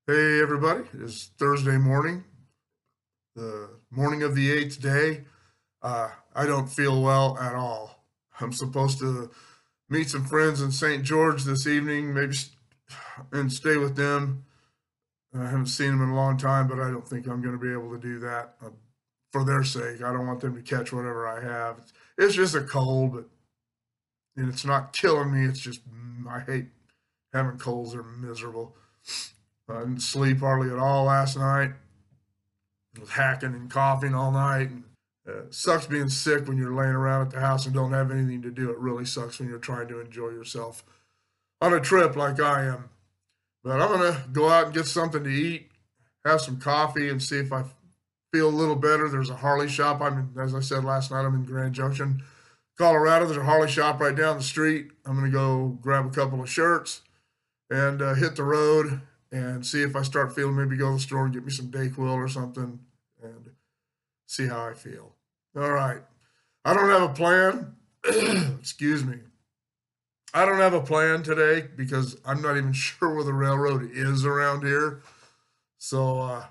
Hey everybody, it's Thursday morning, the morning of the 8th day. I don't feel well at all. I'm supposed to meet some friends in St. George this evening, and stay with them. I haven't seen them in a long time, but I don't think I'm going to be able to do that for their sake. I don't want them to catch whatever I have. It's just a cold, and it's not killing me. It's just, I hate having colds, they're miserable. I didn't sleep hardly at all last night. I was hacking and coughing all night. And, it sucks being sick when you're laying around at the house and don't have anything to do. It really sucks when you're trying to enjoy yourself on a trip like I am. But I'm going to go out and get something to eat, have some coffee, and see if I feel a little better. There's a Harley shop. As I said last night, I'm in Grand Junction, Colorado. There's a Harley shop right down the street. I'm going to go grab a couple of shirts and hit the road and see if I start feeling, maybe go to the store and get me some Dayquil or something and see how I feel. All right. I don't have a plan. Excuse me. I don't have a plan today because I'm not even sure where the railroad is around here. So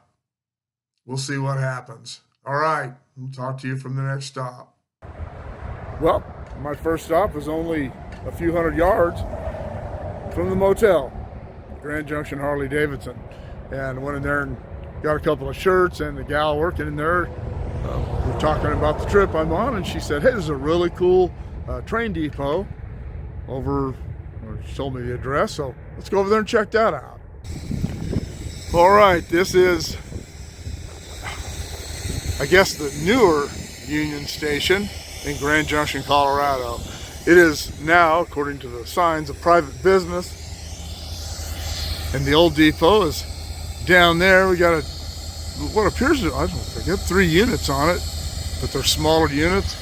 we'll see what happens. All right. I'll talk to you from the next stop. Well, my first stop was only a few hundred yards from the motel. Grand Junction Harley Davidson, and went in there and got a couple of shirts, and the gal working in there, we're talking about the trip I'm on, and she said, hey, there's a really cool train depot over, or she told me the address, so let's go over there and check that out. All right, this is, I guess, the newer Union Station in Grand Junction, Colorado. It is now, according to the signs, a private business. And the old depot is down there. We got what appears to, I don't know, they got 3 units on it, but they're smaller units.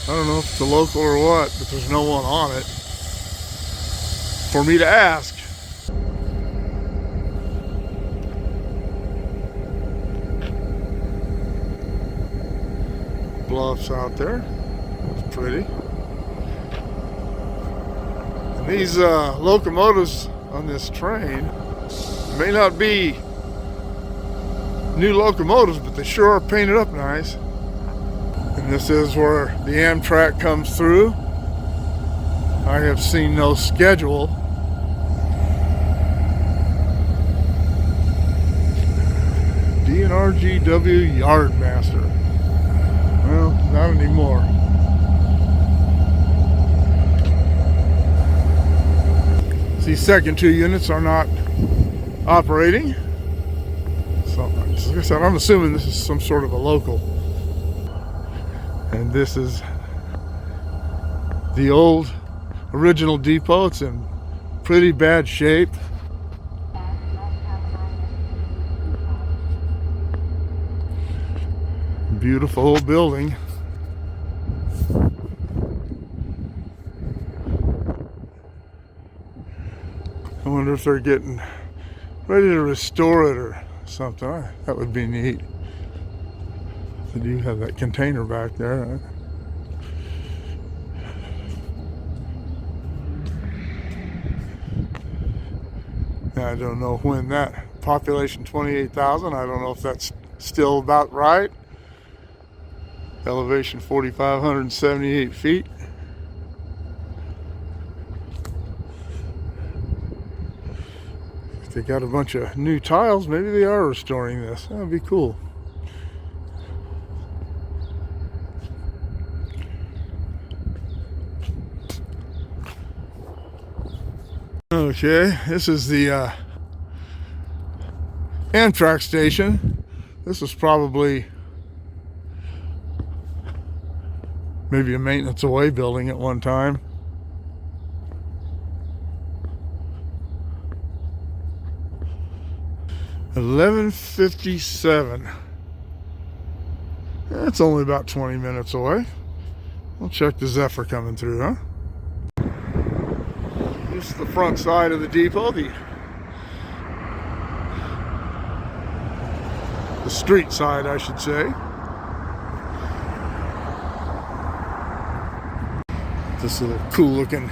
I don't know if it's a local or what, but there's no one on it for me to ask. Bluffs out there. It's pretty. And these locomotives on this train may not be new locomotives, but they sure are painted up nice. And this is where the Amtrak comes through. I have seen no schedule. DNRGW Yardmaster. Well, not anymore. These second 2 units are not operating. So, like I said, I'm assuming this is some sort of a local. And this is the old original depot. It's in pretty bad shape. Beautiful old building. I wonder if they're getting ready to restore it or something. That would be neat. They do have that container back there. I don't know when that population 28,000. I don't know if that's still about right. Elevation 4,578 feet. They got a bunch of new tiles. Maybe they are restoring this. That would be cool. Okay, this is the Amtrak Station. This was probably maybe a maintenance away building at one time. $11:57. That's only about 20 minutes away. We'll check the Zephyr coming through, huh? This is the front side of the depot, the street side, I should say. This little cool looking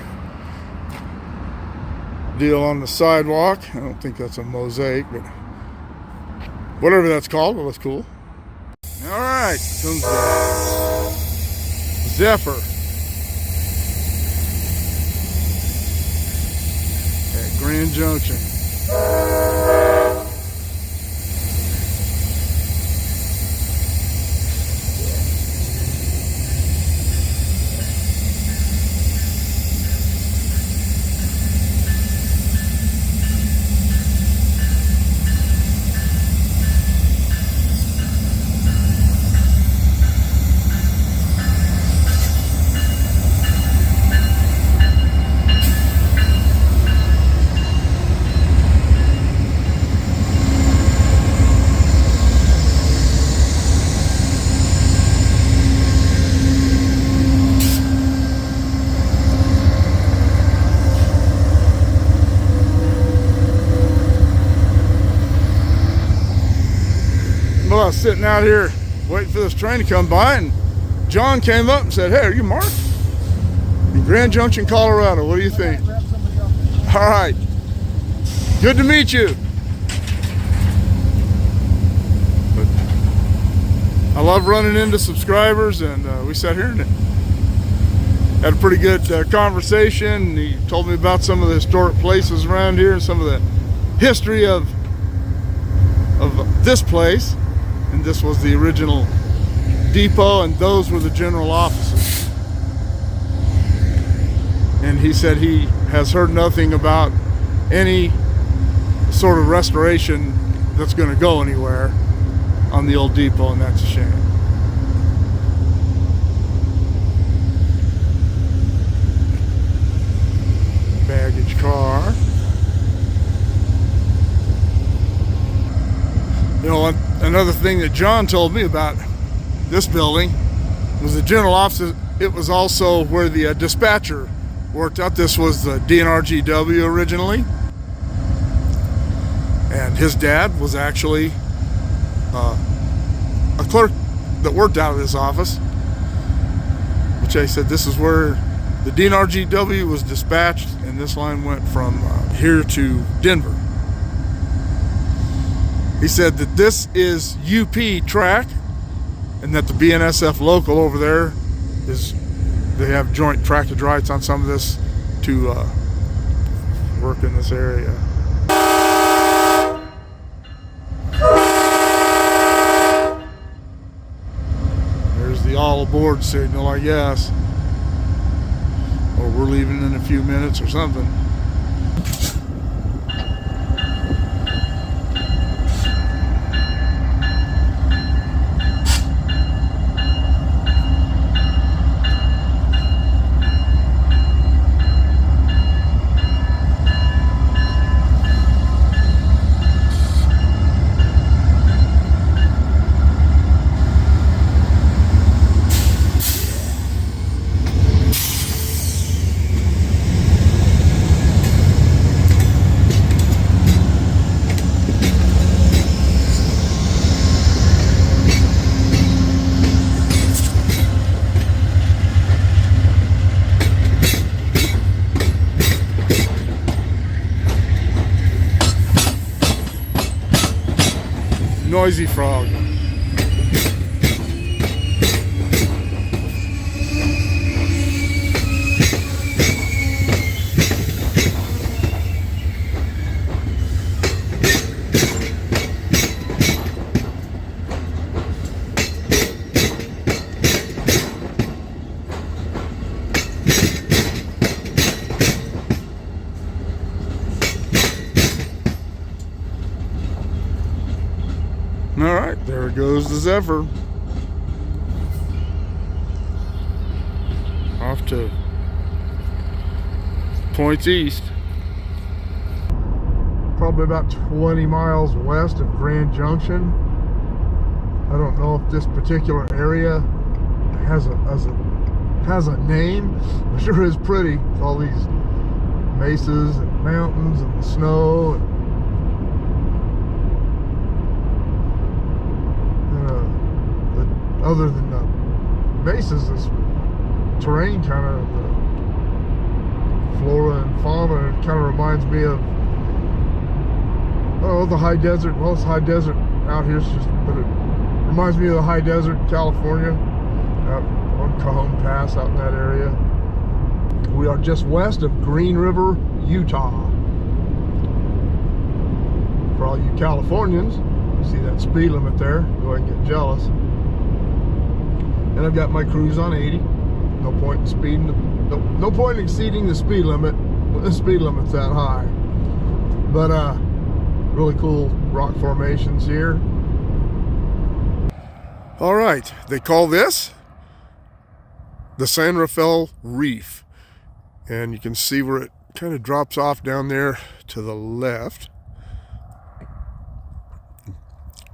deal on the sidewalk. I don't think that's a mosaic, but whatever that's called. Well, that's cool. All right, comes the Zephyr at Grand Junction. Well, I was sitting out here waiting for this train to come by, and John came up and said, "Hey, are you Mark? In Grand Junction, Colorado. What do you think?" All right. Good to meet you. But I love running into subscribers, and we sat here and had a pretty good conversation. He told me about some of the historic places around here and some of the history of this place. And this was the original depot, and those were the general offices. And he said he has heard nothing about any sort of restoration that's going to go anywhere on the old depot, and that's a shame. Baggage car. You know, another thing that John told me about this building was the general office. It was also where the dispatcher worked out. This was the DNRGW originally. And his dad was actually a clerk that worked out of this office. Which I said, this is where the DNRGW was dispatched, and this line went from here to Denver. He said that this is UP track, and that the BNSF local over there they have joint trackage rights on some of this to work in this area. There's the all aboard signal, I guess. Or we're leaving in a few minutes or something. Noisy frog. All right, there goes the Zephyr. Off to points east. Probably about 20 miles west of Grand Junction. I don't know if this particular area has a name. It sure is pretty. With all these mesas and mountains and the snow. Other than the mesas, this terrain kind of, flora and fauna, it kind of reminds me of Oh, the high desert. Well, it's high desert out here. It's just, but it reminds me of the high desert in California, out on Cajon Pass, out in that area. We are just west of Green River, Utah. For all you Californians, you see that speed limit there, go ahead and get jealous. And I've got my cruise on 80. No point in speeding, no point in exceeding the speed limit when the speed limit's that high. But really cool rock formations here. All right, they call this the San Rafael Reef. And you can see where it kind of drops off down there to the left.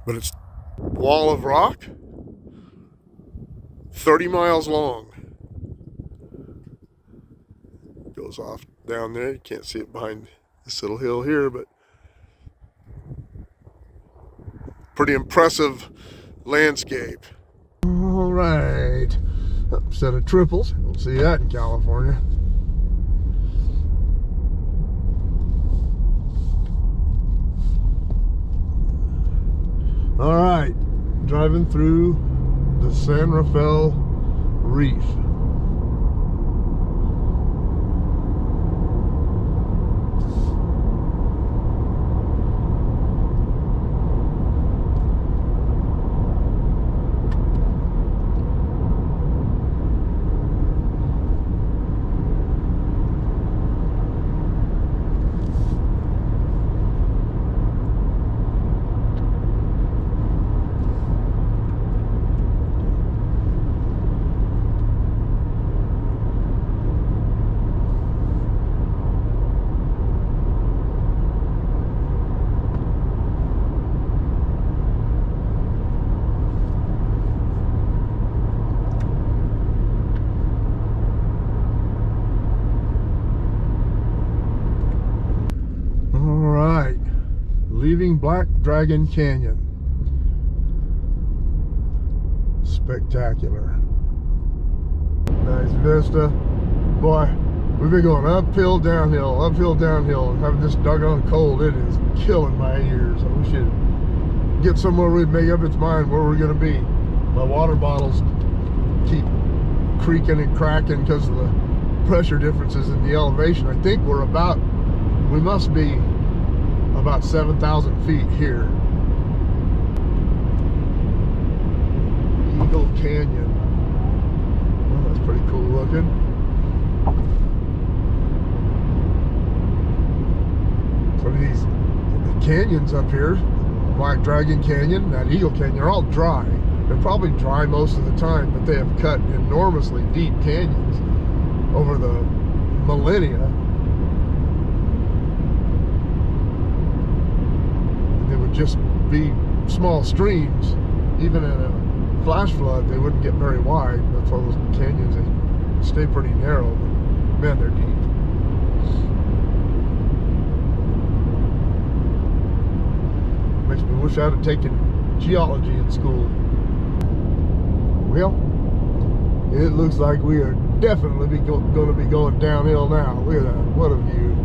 But it's a wall of rock, 30 miles long. Goes off down there. You can't see it behind this little hill here, but pretty impressive landscape. All right, set of triples. You'll see that in California. All right, driving through the San Rafael Reef. Leaving Black Dragon Canyon. Spectacular. Nice vista. Boy, we've been going uphill, downhill, and having this doggone cold, it is killing my ears. I wish it'd get somewhere we'd make up its mind where we're gonna be. My water bottles keep creaking and cracking because of the pressure differences in the elevation. I think we must be about 7,000 feet here. Eagle Canyon. Well, that's pretty cool looking. Some of these canyons up here, Black Dragon Canyon, that Eagle Canyon, are all dry. They're probably dry most of the time, but they have cut enormously deep canyons over the millennia. Just be small streams. Even in a flash flood, they wouldn't get very wide. That's why those canyons, they stay pretty narrow, but man, they're deep. Makes me wish I'd have taken geology in school. Well, it looks like we are definitely going to be going downhill now. Look at that, what a view.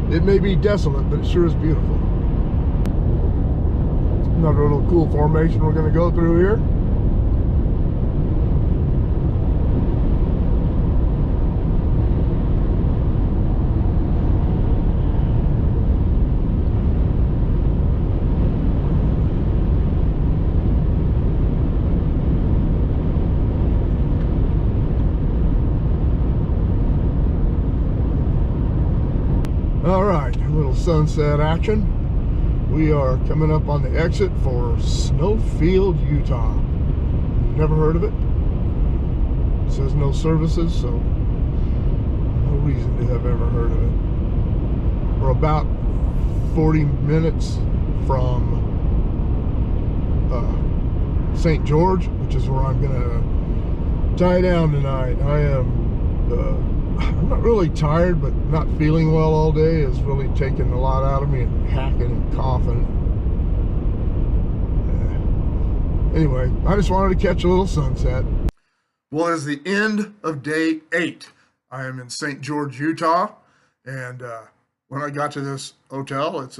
It may be desolate, but it sure is beautiful. Another little cool formation we're going to go through here. All right, a little sunset action. We are coming up on the exit for Snowfield, Utah. Never heard of it. It says no services, so no reason to have ever heard of it. We're about 40 minutes from St. George, which is where I'm gonna tie down tonight. I'm not really tired, but not feeling well all day is really taking a lot out of me, and hacking and coughing. Anyway, I just wanted to catch a little sunset. Well, it's the end of day 8. I am in St. George, Utah, and when I got to this hotel, it's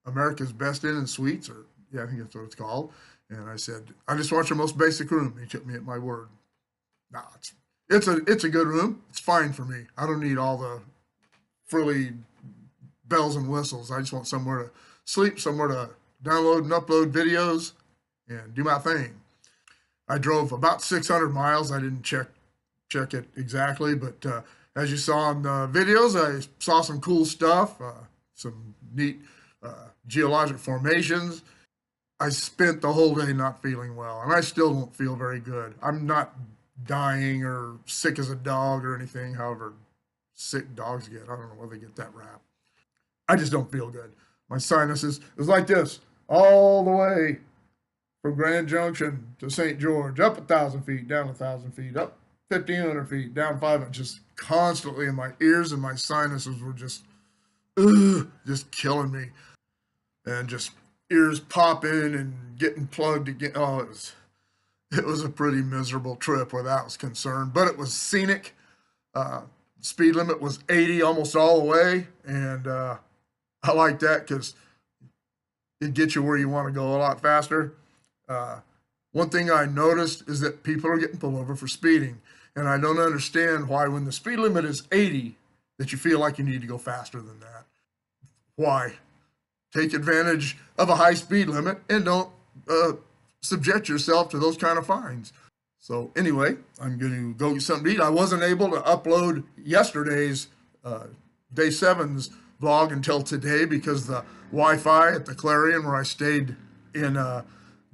America's Best Inn and Suites, or yeah, I think that's what it's called. And I said, I just want your most basic room. He took me at my word. Nah, it's a good room. It's fine for me. I don't need all the frilly bells and whistles. I just want somewhere to sleep, somewhere to download and upload videos, and do my thing. I drove about 600 miles. I didn't check it exactly, but as you saw in the videos, I saw some cool stuff, some neat geologic formations. I spent the whole day not feeling well, and I still don't feel very good. I'm not dying or sick as a dog or anything, however sick dogs get. I don't know where they get that rap. I just don't feel good. My sinuses, it was like this all the way from Grand Junction to St. George, up 1,000 feet, down 1,000 feet, up 1,500 feet, down 500, just constantly, in my ears and my sinuses were just killing me, and just ears popping and getting plugged again. Oh, it was a pretty miserable trip where that was concerned, but it was scenic. Speed limit was 80 almost all the way, and I like that because it gets you where you want to go a lot faster. One thing I noticed is that people are getting pulled over for speeding, and I don't understand why, when the speed limit is 80, that you feel like you need to go faster than that. Why? Take advantage of a high speed limit and don't subject yourself to those kind of fines. So anyway, I'm going to go get something to eat. I wasn't able to upload yesterday's day 7's vlog until today because the Wi-Fi at the Clarion, where I stayed in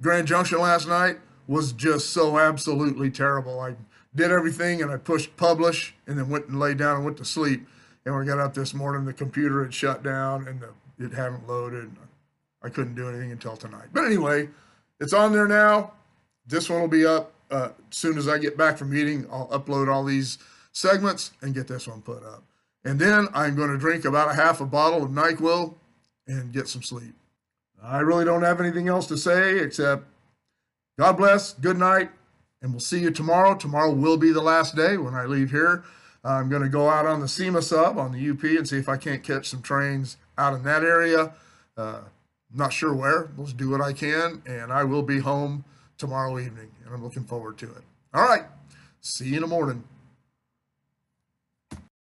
Grand Junction last night, was just so absolutely terrible. I did everything and I pushed publish and then went and laid down and went to sleep. And when I got up this morning, the computer had shut down and it hadn't loaded. I couldn't do anything until tonight. But anyway, it's on there now. This one will be up as soon as I get back from eating. I'll upload all these segments and get this one put up. And then I'm going to drink about a half a bottle of NyQuil and get some sleep. I really don't have anything else to say except God bless, good night, and we'll see you tomorrow. Tomorrow will be the last day when I leave here. I'm going to go out on the SEMA sub on the UP and see if I can't catch some trains out in that area. Not sure where. Let's do what I can, and I will be home tomorrow evening, and I'm looking forward to it. All right. See you in the morning.